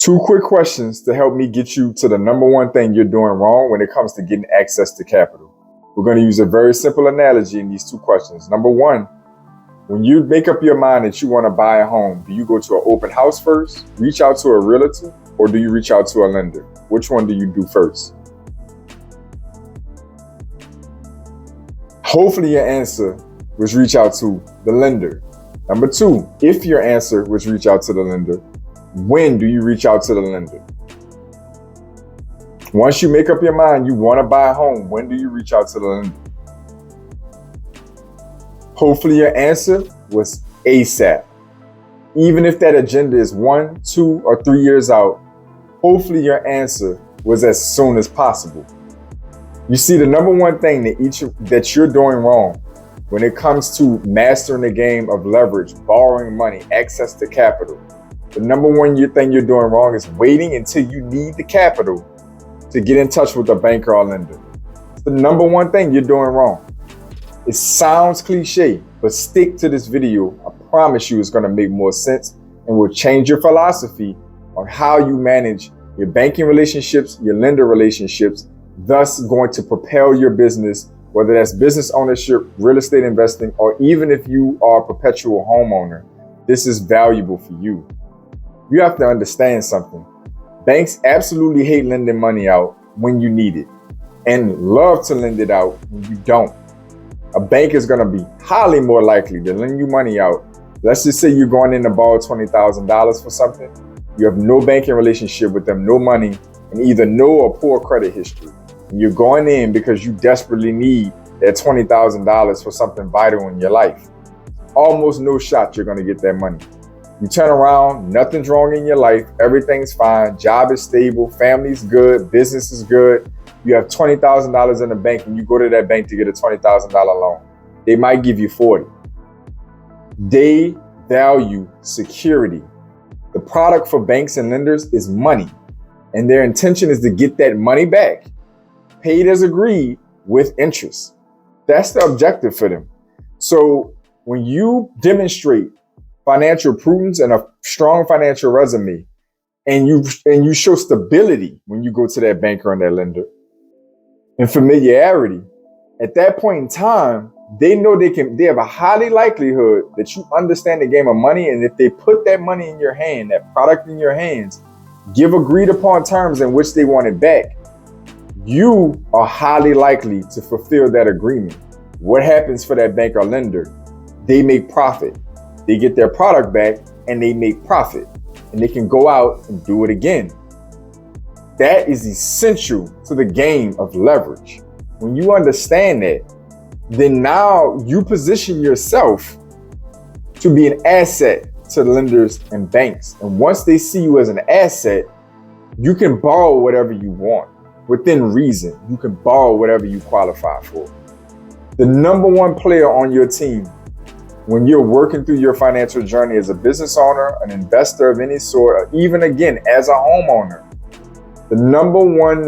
2 quick questions to help me get you to the number one thing you're doing wrong when it comes to getting access to capital. We're going to use a very simple analogy in these 2 questions. Number 1, when you make up your mind that you want to buy a home, do you go to an open house first, reach out to a realtor, or do you reach out to a lender? Which one do you do first? Hopefully your answer was reach out to the lender. Number 2, if your answer was reach out to the lender, when do you reach out to the lender? Once you make up your mind you want to buy a home, when do you reach out to the lender? Hopefully your answer was ASAP. Even if that agenda is 1, 2, or 3 years out, hopefully your answer was as soon as possible. You see, the number one thing that you're doing wrong when it comes to mastering the game of leverage, borrowing money, access to capital, the number one thing you're doing wrong is waiting until you need the capital to get in touch with a banker or lender. It's the number one thing you're doing wrong. It sounds cliche, but stick to this video. I promise you it's going to make more sense and will change your philosophy on how you manage your banking relationships, your lender relationships, thus going to propel your business, whether that's business ownership, real estate investing, or even if you are a perpetual homeowner. This is valuable for you. You have to understand something. Banks absolutely hate lending money out when you need it and love to lend it out when you don't. A bank is going to be highly more likely to lend you money out. Let's just say you're going in to borrow $20,000 for something. You have no banking relationship with them, no money, and either no or poor credit history. And you're going in because you desperately need that $20,000 for something vital in your life. Almost no shot you're going to get that money. You turn around, nothing's wrong in your life, everything's fine, job is stable, family's good, business is good. You have $20,000 in the bank and you go to that bank to get a $20,000 loan. They might give you 40. They value security. The product for banks and lenders is money, and their intention is to get that money back, paid as agreed with interest. That's the objective for them. So when you demonstrate financial prudence and a strong financial resume, and you show stability when you go to that banker and that lender, and familiarity, at that point in time, they know they have a highly likelihood that you understand the game of money. And if they put that money in your hand, that product in your hands, give agreed upon terms in which they want it back, you are highly likely to fulfill that agreement. What happens for that bank or lender? They make profit. They get their product back and they make profit, and they can go out and do it again. That is essential to the game of leverage. When you understand that, then now you position yourself to be an asset to lenders and banks. And once they see you as an asset, you can borrow whatever you want within reason. You can borrow whatever you qualify for. The number one player on your team when you're working through your financial journey as a business owner, an investor of any sort, or even again as a homeowner, the number one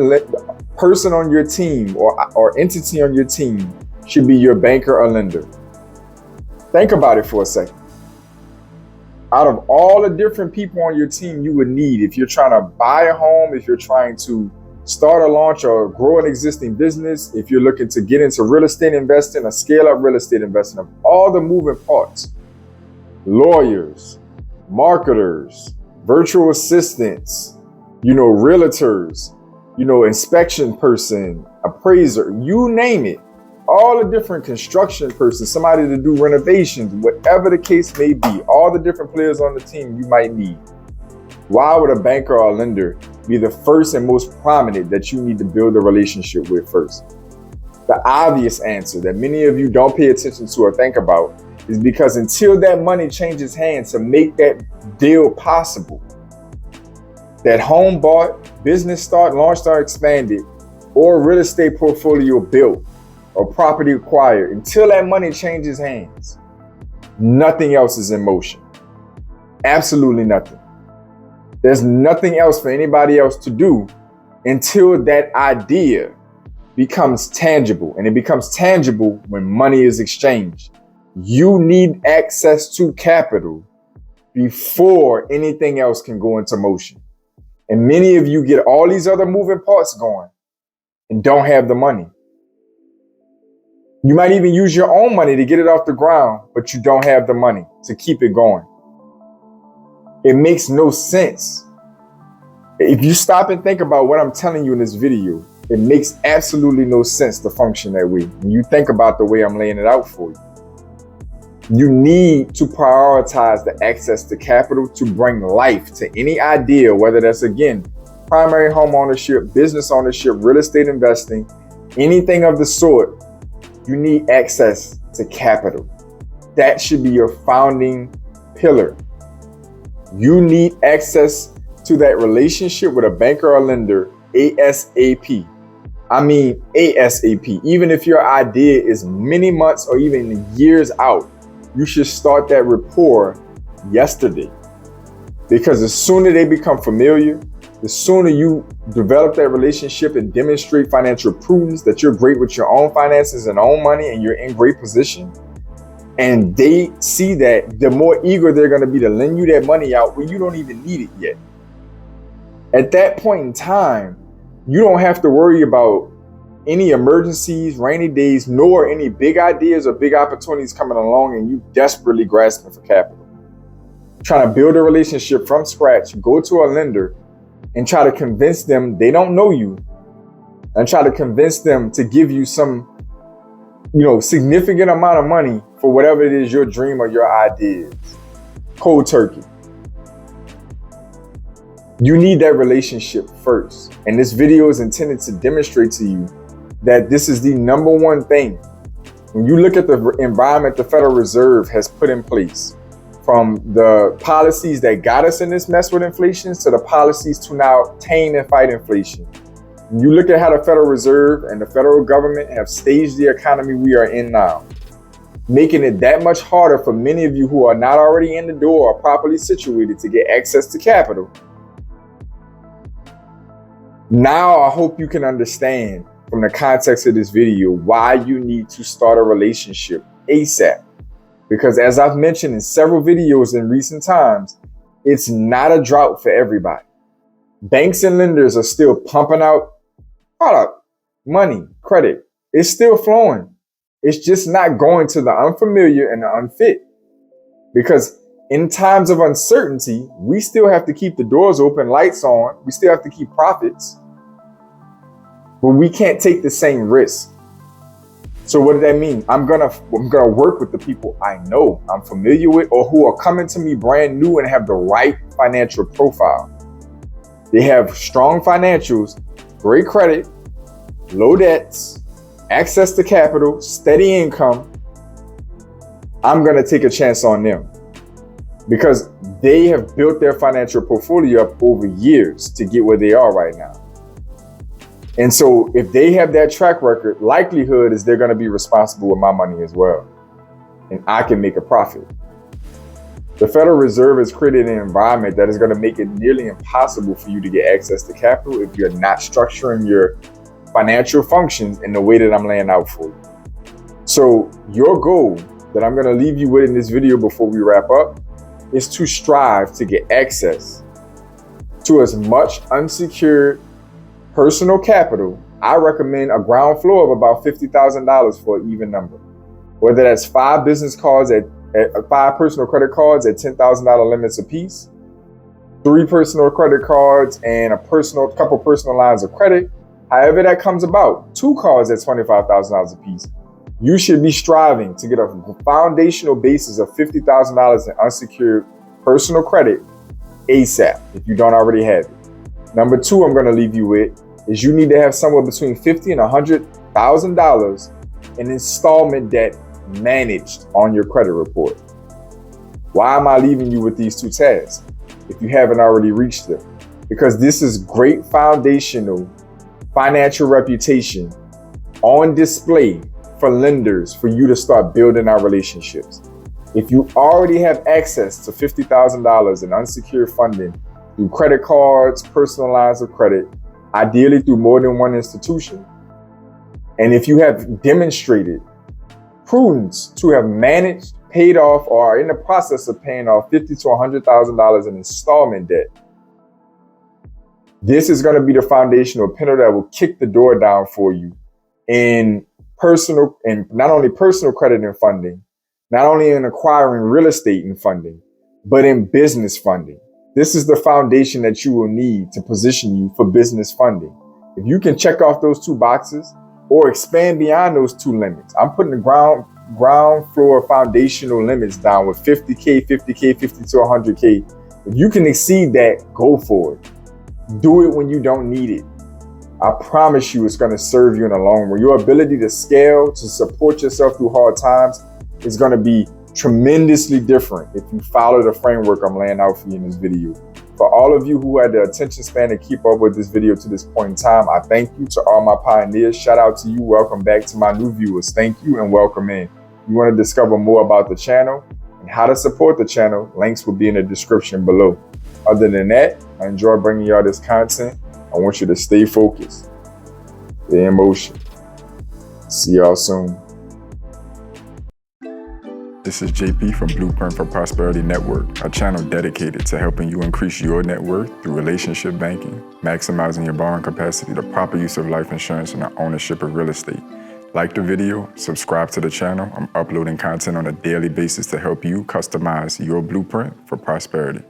person on your team or entity on your team should be your banker or lender. Think about it for a second. Out of all the different people on your team you would need, if you're trying to buy a home, if you're trying to start or launch or grow an existing business, if you're looking to get into real estate investing or scale up real estate investing, of all the moving parts, lawyers, marketers, virtual assistants, realtors, inspection person, appraiser, you name it, all the different construction persons, somebody to do renovations, whatever the case may be, all the different players on the team you might need. Why would a banker or a lender be the first and most prominent that you need to build a relationship with first? The obvious answer that many of you don't pay attention to or think about is because until that money changes hands to make that deal possible, that home bought, business start, launch start expanded, or real estate portfolio built, or property acquired, until that money changes hands, nothing else is in motion. Absolutely nothing. There's nothing else for anybody else to do until that idea becomes tangible. And it becomes tangible when money is exchanged. You need access to capital before anything else can go into motion. And many of you get all these other moving parts going and don't have the money. You might even use your own money to get it off the ground, but you don't have the money to keep it going. It makes no sense. If you stop and think about what I'm telling you in this video, it makes absolutely no sense to function that way. When you think about the way I'm laying it out for you. You need to prioritize the access to capital to bring life to any idea, whether that's, again, primary home ownership, business ownership, real estate investing, anything of the sort. You need access to capital. That should be your founding pillar. You need access to that relationship with a banker or lender ASAP. I mean ASAP. Even if your idea is many months or even years out, you should start that rapport yesterday. Because the sooner they become familiar, the sooner you develop that relationship and demonstrate financial prudence, that you're great with your own finances and own money and you're in great position, and they see that, the more eager they're going to be to lend you that money out when you don't even need it yet. At that point in time, you don't have to worry about any emergencies, rainy days, nor any big ideas or big opportunities coming along and you desperately grasping for capital. Trying to build a relationship from scratch, go to a lender and try to convince them they don't know you, and try to convince them to give you some, significant amount of money for whatever it is your dream or your idea is. Cold turkey. You need that relationship first. And this video is intended to demonstrate to you that this is the number one thing. When you look at the environment the Federal Reserve has put in place, from the policies that got us in this mess with inflation to the policies to now tame and fight inflation. When you look at how the Federal Reserve and the federal government have staged the economy we are in now, making it that much harder for many of you who are not already in the door or properly situated to get access to capital. Now I hope you can understand from the context of this video why you need to start a relationship ASAP. Because as I've mentioned in several videos in recent times, it's not a drought for everybody. Banks and lenders are still pumping out product, money, credit. It's still flowing. It's just not going to the unfamiliar and the unfit. Because in times of uncertainty, we still have to keep the doors open, lights on. We still have to keep profits. But we can't take the same risk. So what does that mean? I'm gonna work with the people I know, I'm familiar with, or who are coming to me brand new and have the right financial profile. They have strong financials, great credit, low debts, access to capital, steady income. I'm gonna take a chance on them because they have built their financial portfolio up over years to get where they are right now. And so if they have that track record, likelihood is they're going to be responsible with my money as well. And I can make a profit. The Federal Reserve has created an environment that is going to make it nearly impossible for you to get access to capital if you're not structuring your financial functions in the way that I'm laying out for you. So your goal that I'm going to leave you with in this video before we wrap up is to strive to get access to as much unsecured personal capital. I recommend a ground floor of about $50,000 for an even number. Whether that's 5 business cards at 5 personal credit cards at $10,000 limits apiece, 3 personal credit cards and a couple personal lines of credit. However that comes about, 2 cards at $25,000 apiece. You should be striving to get a foundational basis of $50,000 in unsecured personal credit ASAP if you don't already have it. Number 2, I'm going to leave you with is you need to have somewhere between $50,000 and $100,000 in installment debt managed on your credit report. Why am I leaving you with these 2 tasks if you haven't already reached them? Because this is great foundational financial reputation on display for lenders for you to start building our relationships. If you already have access to $50,000 in unsecured funding through credit cards, personal lines of credit, ideally through more than one institution, and if you have demonstrated prudence to have managed, paid off, or are in the process of paying off $50,000 to $100,000 in installment debt, This is going to be the foundational pillar that will kick the door down for you in personal, and not only personal credit and funding, not only in acquiring real estate and funding, but in business funding. This is the foundation that you will need to position you for business funding. If you can check off those 2 boxes or expand beyond those 2 limits, I'm putting the ground floor foundational limits down with 50K, 50K, 50 to 100K. If you can exceed that, go for it. Do it when you don't need it. I promise you it's going to serve you in the long run. Your ability to scale, to support yourself through hard times is going to be tremendously different if you follow the framework I'm laying out for you in this video. For all of you who had the attention span to keep up with this video to this point in time, I thank you. To all my pioneers, shout out to you. Welcome back. To my new viewers, thank you and welcome in. You want to discover more about the channel and how to support the channel, links will be in the description below. Other than that, I enjoy bringing y'all this content. I want you to stay focused, stay in motion. See y'all soon. This is JP from Blueprint for Prosperity Network, a channel dedicated to helping you increase your net worth through relationship banking, maximizing your borrowing capacity, the proper use of life insurance, and the ownership of real estate. Like the video, subscribe to the channel. I'm uploading content on a daily basis to help you customize your blueprint for prosperity.